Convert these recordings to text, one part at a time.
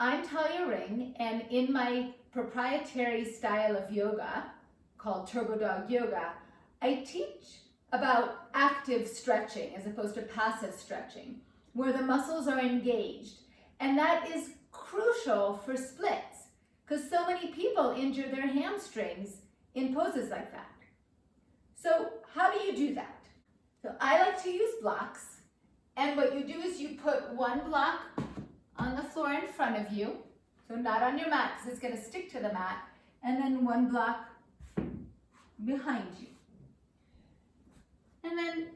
I'm Talia Ring, and in my proprietary style of yoga called Turbo Dog Yoga, I teach about active stretching as opposed to passive stretching, where the muscles are engaged. And that is crucial for splits, because so many people injure their hamstrings in poses like that. So how do you do that? So I like to use blocks, and what you do is you put one block on the floor in front of you, so not on your mat because it's going to stick to the mat, and then one block behind you. And then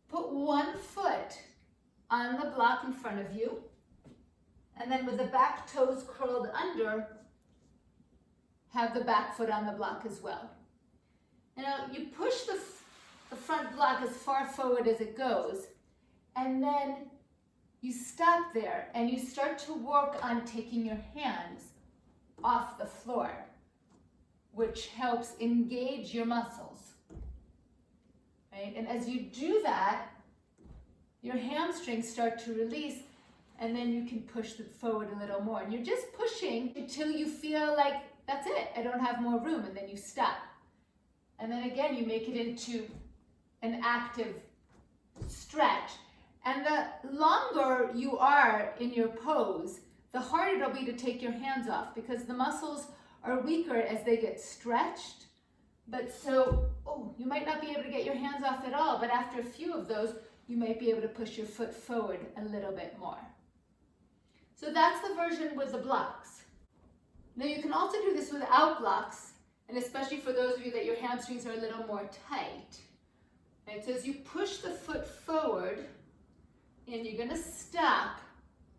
put one foot on the block in front of you, and then with the back toes curled under, have the back foot on the block as well. Now you push the front block as far forward as it goes, and then you stop there and you start to work on taking your hands off the floor, which helps engage your muscles, right? And as you do that, your hamstrings start to release, and then you can push it forward a little more. And you're just pushing until you feel like, that's it, I don't have more room, and then you stop. And then again, you make it into an active stretch. And the longer you are in your pose, the harder it'll be to take your hands off, because the muscles are weaker as they get stretched. But so, you might not be able to get your hands off at all, but after a few of those, you might be able to push your foot forward a little bit more. So that's the version with the blocks. Now you can also do this without blocks, and especially for those of you that your hamstrings are a little more tight. Right? So as you push the foot forward, and you're going to stop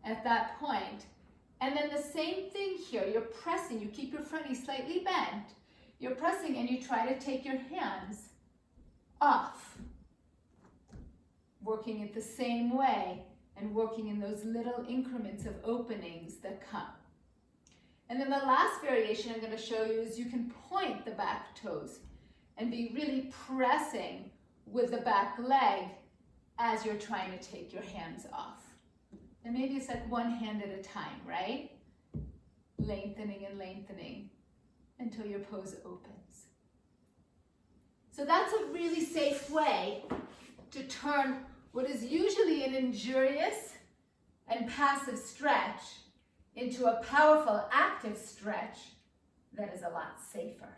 at that point. And then the same thing here, you're pressing, you keep your front knee slightly bent, you're pressing and you try to take your hands off. Working it the same way and working in those little increments of openings that come. And then the last variation I'm going to show you is you can point the back toes and be really pressing with the back leg as you're trying to take your hands off. And maybe it's like one hand at a time, right? Lengthening and lengthening until your pose opens. So that's a really safe way to turn what is usually an injurious and passive stretch into a powerful active stretch that is a lot safer.